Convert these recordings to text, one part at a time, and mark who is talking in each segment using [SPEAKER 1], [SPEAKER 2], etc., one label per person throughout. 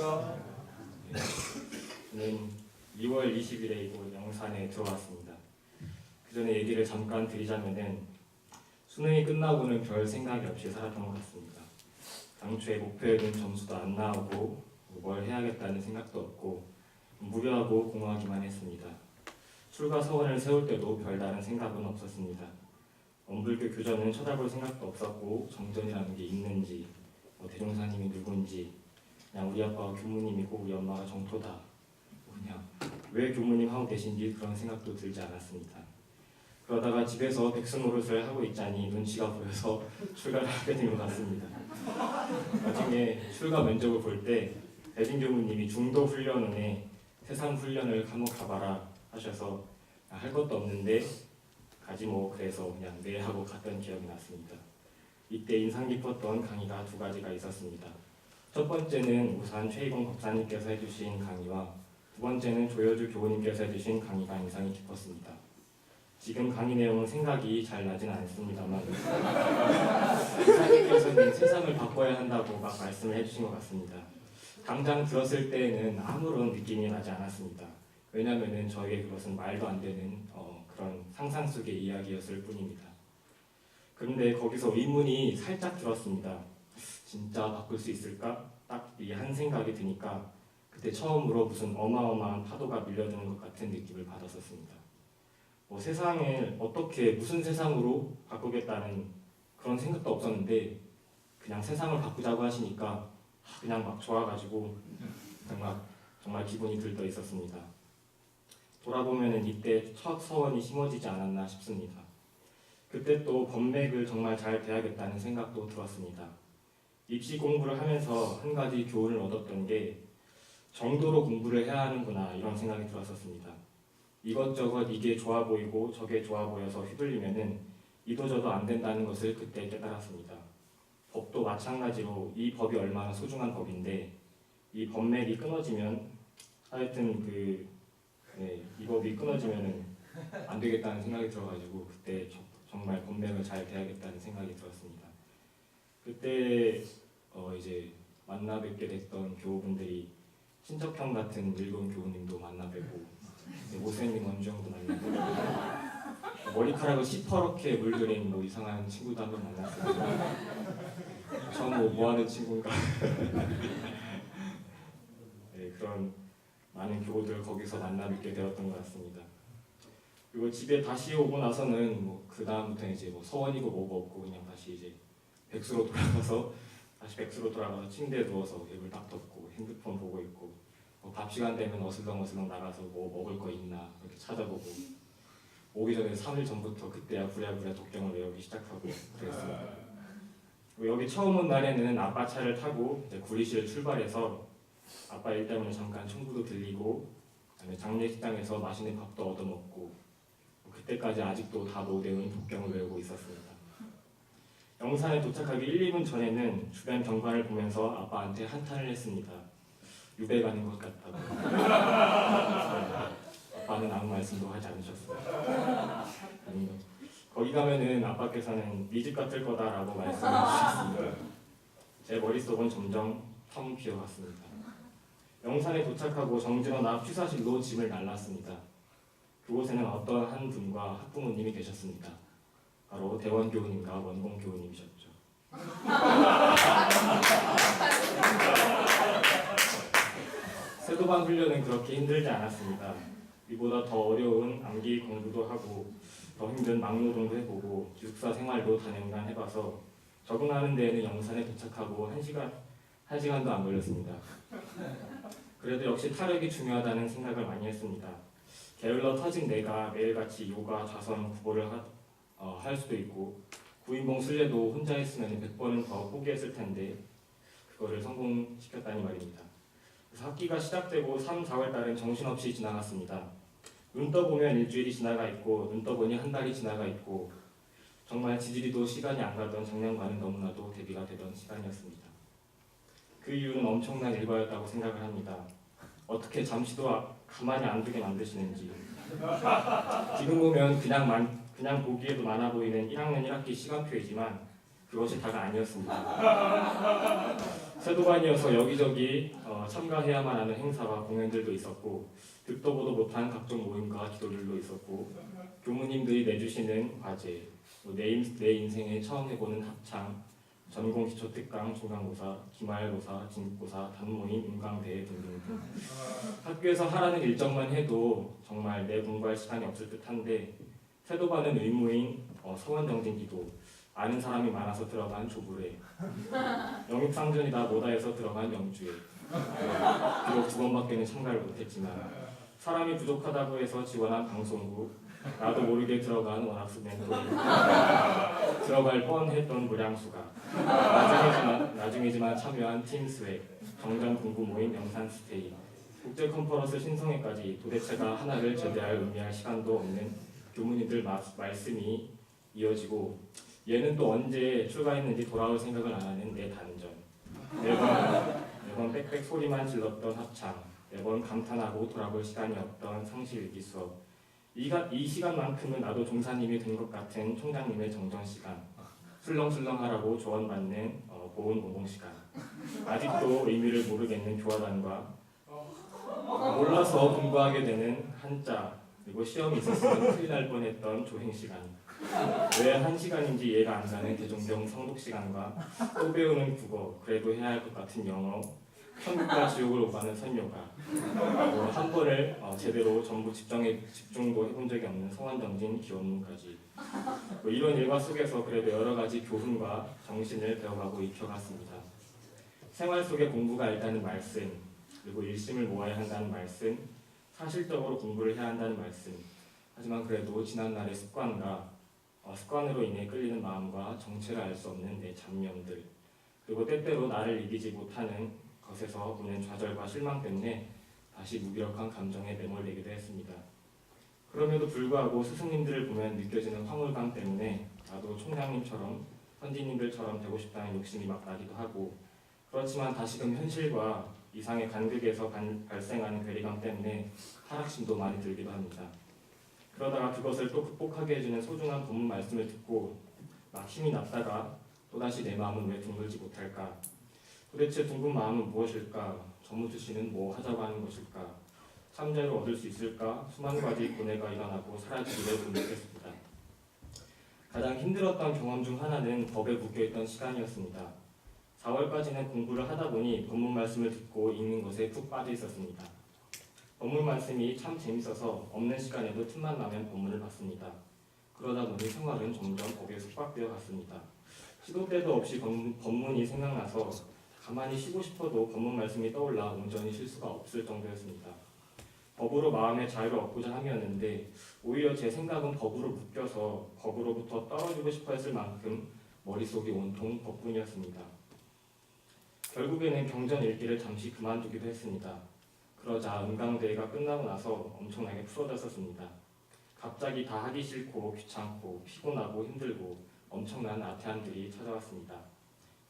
[SPEAKER 1] 안녕하십니까.
[SPEAKER 2] 저는 2월 20일에 이곳 영산에 들어왔습니다. 그 전에 얘기를 잠깐 드리자면은 수능이 끝나고는 별 생각이 없이 살았던 것 같습니다. 당초에 목표에는 점수도 안 나오고 뭘 해야겠다는 생각도 없고 무료하고 공허하기만 했습니다. 출가 서원을 세울 때도 별다른 생각은 없었습니다. 원불교 교전은 쳐다볼 생각도 없었고 정전이라는 게 있는지 대종사님이 누군지 그냥 우리 아빠가 교무님이고 우리 엄마가 정토다 그냥 왜 교무님 하고 계신지 그런 생각도 들지 않았습니다. 그러다가 집에서 백수 노릇을 하고 있자니 눈치가 보여서 출가를 하게 된 것 같습니다. 나중에 출가 면접을 볼 때 대진 교무님이 중도 훈련원에 세상 훈련을 한번 가봐라 하셔서 할 것도 없는데 가지 뭐 그래서 그냥 네 하고 갔던 기억이 났습니다. 이때 인상 깊었던 강의가 두 가지가 있었습니다. 첫 번째는 우선 최희곤 법사님께서 해주신 강의와 두 번째는 조여주 교우님께서 해주신 강의가 인상이 깊었습니다. 지금 강의 내용은 생각이 잘 나진 않습니다만 법사님께서는 세상을 바꿔야 한다고 막 말씀을 해주신 것 같습니다. 당장 들었을 때에는 아무런 느낌이 나지 않았습니다. 왜냐하면 저에게 그것은 말도 안 되는 그런 상상 속의 이야기였을 뿐입니다. 그런데 거기서 의문이 살짝 들었습니다. 진짜 바꿀 수 있을까? 딱 이 한 생각이 드니까 그때 처음으로 무슨 어마어마한 파도가 밀려드는 것 같은 느낌을 받았었습니다. 세상을 어떻게 무슨 세상으로 바꾸겠다는 그런 생각도 없었는데 그냥 세상을 바꾸자고 하시니까 그냥 막 좋아가지고 정말 기분이 들떠 있었습니다. 돌아보면 이때 첫 서원이 심어지지 않았나 싶습니다. 그때 또 법맥을 정말 잘 배워야겠다는 생각도 들었습니다. 입시 공부를 하면서 한 가지 교훈을 얻었던 게 정도로 공부를 해야 하는구나 이런 생각이 들었었습니다. 이것저것 이게 좋아 보이고 저게 좋아 보여서 휘둘리면은 이도저도 안 된다는 것을 그때 깨달았습니다. 법도 마찬가지로 이 법이 얼마나 소중한 법인데 이 법맥이 끊어지면 하여튼 이 법이 끊어지면은 안 되겠다는 생각이 들어가지고 그때 정말 법맥을 잘 배워야겠다는 생각이 들었습니다. 그때 이제 만나 뵙게 됐던 교우분들이 친척형 같은 일본 교우님도 만나 뵙고 모세님 원주형도 만나고 머리카락을 시퍼렇게 물들인 이상한 친구도 한 번 만났습니다. 처음 뭐하는 친구인가 네, 그런 많은 교우들 거기서 만나 뵙게 되었던 것 같습니다. 그리고 집에 다시 오고 나서는 그 다음부터 이제 서원이고 뭐고 없고 그냥 다시 이제 백수로 돌아가서 침대에 누워서 이불 딱 덮고 핸드폰 보고 있고 밥 시간 되면 어슬렁어슬렁 나가서 뭐 먹을 거 있나 이렇게 찾아보고 오기 전에 3일 전부터 그때야 부랴부랴 독경을 외우기 시작하고 그랬습니다. 여기 처음 온 날에는 아빠 차를 타고 이제 구리시를 출발해서 아빠 일 때문에 잠깐 청구도 들리고 그다음에 장례식장에서 맛있는 밥도 얻어먹고 그때까지 아직도 다 못 외운 독경을 외우고 있었습니다. 영산에 도착하기 1, 2분 전에는 주변 경관을 보면서 아빠한테 한탄을 했습니다. 유배 가는 것 같다고. 아빠는 아무 말씀도 하지 않으셨어요. 거기 가면은 아빠께서는 네 집 같을 거다라고 말씀해 주셨습니다. 제 머릿속은 점점 텅 비어갔습니다. 영산에 도착하고 정진원 앞 취사실로 짐을 날랐습니다. 그곳에는 어떤 한 분과 학부모님이 계셨습니다. 바로 대원 교우님과 원공 교우님이셨죠. 세도반 훈련은 그렇게 힘들지 않았습니다. 이보다 더 어려운 암기 공부도 하고 더 힘든 막노동도 해보고 기숙사 생활도 단연간 해봐서 적응하는 데에는 영산에 도착하고 1시간도 안 걸렸습니다. 그래도 역시 타력이 중요하다는 생각을 많이 했습니다. 게을러 터진 내가 매일같이 요가, 좌선, 구보를 할 수도 있고 구인봉 순례도 혼자 했으면 100번은 더 포기했을 텐데 그거를 성공시켰다니 말입니다. 그래서 학기가 시작되고 3, 4월 달은 정신없이 지나갔습니다. 눈 떠보면 일주일이 지나가 있고 눈 떠보니 한 달이 지나가 있고 정말 지지리도 시간이 안 가던 작년과는 너무나도 대비가 되던 시간이었습니다. 그 이유는 엄청난 일과였다고 생각을 합니다. 어떻게 잠시도 가만히 안 두게 만드시는지 지금 보면 그냥 보기에도 많아 보이는 1학년 1학기 시간표이지만 그것이 다가 아니었습니다. 세도반이어서 여기저기 참가해야만 하는 행사와 공연들도 있었고 듣도 보도 못한 각종 모임과 기도들도 있었고 교무님들이 내주시는 과제, 내 인생에 처음 해보는 합창, 전공 기초 특강, 중간고사, 기말고사, 진급고사, 단모임, 인강대회 등등등. 학교에서 하라는 일정만 해도 정말 내 공부할 시간이 없을 듯한데 세도반은 의무인 서원정진기도, 아는 사람이 많아서 들어간 조불회, 영입상전이다 뭐다 해서 들어간 영주회. 비록 2번밖에는 참가를 못했지만 사람이 부족하다고 해서 지원한 방송국, 나도 모르게 들어간 원학습 멘토, 들어갈 뻔했던 무량수가, 나중이지만 참여한 팀스웩, 정전 공부 모임 영산 스테이, 국제 컨퍼런스 신성회까지 도대체가 하나를 제대할 의미할 시간도 없는 교무님들 말씀이 이어지고 얘는 또 언제 출가했는지 돌아올 생각을 안 하는 내 단전, 매번 빽빽 소리만 질렀던 합창, 매번 감탄하고 돌아볼 시간이 없던 상시일기 수업, 이 시간만큼은 나도 종사님이 된 것 같은 총장님의 정전 시간, 술렁술렁하라고 조언받는 보온 공공 시간, 아직도 의미를 모르겠는 교화단과 몰라서 공부하게 되는 한자, 그리고 시험이 있었으면 큰일 날 뻔했던 조행 시간, 왜 1시간인지 이해가 안 가는 대종경 성독 시간과 또 배우는 국어, 그래도 해야 할 것 같은 영어, 천국과 지옥을 오가는 선교가, 한 번을 제대로 전부 집중도 해본 적이 없는 성환정진 기원문까지, 이런 일과 속에서 그래도 여러 가지 교훈과 정신을 배워가고 익혀갔습니다. 생활 속에 공부가 있다는 말씀, 그리고 일심을 모아야 한다는 말씀, 사실적으로 공부를 해야 한다는 말씀, 하지만 그래도 지난날의 습관으로 인해 끌리는 마음과 정체를 알 수 없는 내 잡념들, 그리고 때때로 나를 이기지 못하는 것에서 오는 좌절과 실망 때문에 다시 무기력한 감정에 내몰리기도 했습니다. 그럼에도 불구하고 스승님들을 보면 느껴지는 황홀감 때문에 나도 총장님처럼 선지님들처럼 되고 싶다는 욕심이 막 나기도 하고, 그렇지만 다시금 현실과 이상의 간극에서 발생하는 괴리감 때문에 하락심도 많이 들기도 합니다. 그러다가 그것을 또 극복하게 해주는 소중한 본문 말씀을 듣고 막 힘이 났다가 또다시 내 마음은 왜 둥글지 못할까? 도대체 둥근 마음은 무엇일까? 전무투 씨는 뭐 하자고 하는 것일까? 참자를 얻을 수 있을까? 수만 가지 고뇌가 일어나고 사라지기를 반복했습니다. 가장 힘들었던 경험 중 하나는 법에 묶여있던 시간이었습니다. 4월까지는 공부를 하다 보니 본문 말씀을 듣고 읽는 것에 푹 빠져 있었습니다. 본문 말씀이 참 재밌어서 없는 시간에도 틈만 나면 본문을 봤습니다. 그러다 보니 생활은 점점 법에 속박되어 갔습니다. 시도 때도 없이 법문이 생각나서 가만히 쉬고 싶어도 본문 말씀이 떠올라 온전히 쉴 수가 없을 정도였습니다. 법으로 마음의 자유를 얻고자 함이었는데 오히려 제 생각은 법으로 묶여서 법으로부터 떨어지고 싶어 했을 만큼 머릿속이 온통 법뿐이었습니다. 결국에는 경전 읽기를 잠시 그만두기도 했습니다. 그러자 은강대회가 끝나고 나서 엄청나게 풀어졌었습니다. 갑자기 다 하기 싫고 귀찮고 피곤하고 힘들고 엄청난 나태함들이 찾아왔습니다.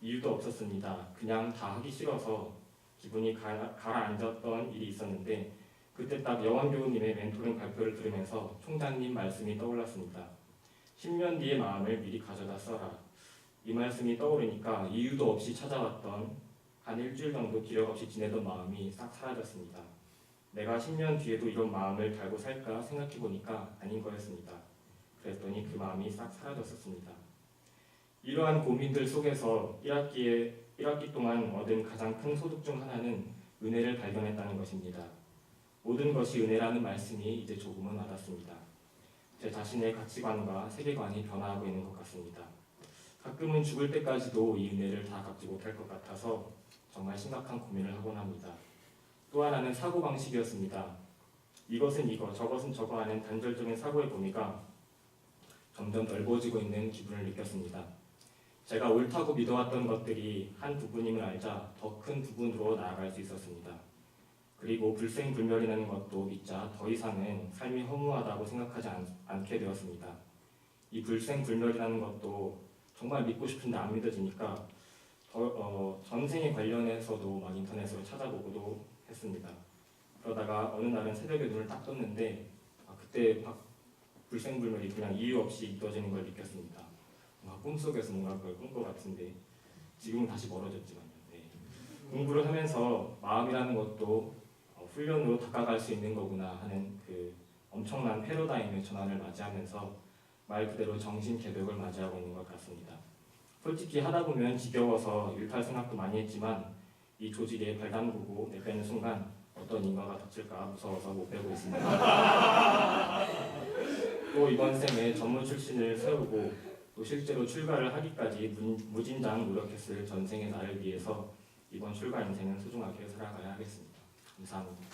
[SPEAKER 2] 이유도 없었습니다. 그냥 다 하기 싫어서 기분이 가라앉았던 일이 있었는데 그때 딱 여원교우님의 멘토링 발표를 들으면서 총장님 말씀이 떠올랐습니다. 10년 뒤의 마음을 미리 가져다 써라. 이 말씀이 떠오르니까 이유도 없이 찾아왔던 한 일주일 정도 기력 없이 지내던 마음이 싹 사라졌습니다. 내가 10년 뒤에도 이런 마음을 달고 살까 생각해보니까 아닌 거였습니다. 그랬더니 그 마음이 싹 사라졌었습니다. 이러한 고민들 속에서 1학기 동안 얻은 가장 큰 소득 중 하나는 은혜를 발견했다는 것입니다. 모든 것이 은혜라는 말씀이 이제 조금은 와닿습니다. 제 자신의 가치관과 세계관이 변화하고 있는 것 같습니다. 가끔은 죽을 때까지도 이 은혜를 다 갚지 못할 것 같아서 정말 심각한 고민을 하곤 합니다. 또 하나는 사고방식이었습니다. 이것은 이거, 저것은 저거 하는 단절적인 사고의 범위가 점점 넓어지고 있는 기분을 느꼈습니다. 제가 옳다고 믿어왔던 것들이 한 부분임을 알자 더 큰 부분으로 나아갈 수 있었습니다. 그리고 불생불멸이라는 것도 믿자 더 이상은 삶이 허무하다고 생각하지 않게 되었습니다. 이 불생불멸이라는 것도 정말 믿고 싶은데 안 믿어지니까 전생에 관련해서도 막 인터넷으로 찾아보고도 했습니다. 그러다가 어느 날은 새벽에 눈을 딱 떴는데 그때 불생불멸이 그냥 이유 없이 믿어지는 걸 느꼈습니다. 꿈속에서 뭔가 그걸 꾼 것 같은데 지금은 다시 멀어졌지만요. 네. 공부를 하면서 마음이라는 것도 훈련으로 다가갈 수 있는 거구나 하는 그 엄청난 패러다임의 전환을 맞이하면서 말 그대로 정신 개벽을 맞이하고 있는 것 같습니다. 솔직히 하다 보면 지겨워서 일탈 생각도 많이 했지만 이 조직에 발 담그고 내빼는 순간 어떤 인과가 닥칠까 무서워서 못 빼고 있습니다. 또 이번 셈에 전문 출신을 세우고 또 실제로 출가를 하기까지 무진장 노력했을 전생의 나를 위해서 이번 출가 인생은 소중하게 살아가야 하겠습니다. 감사합니다.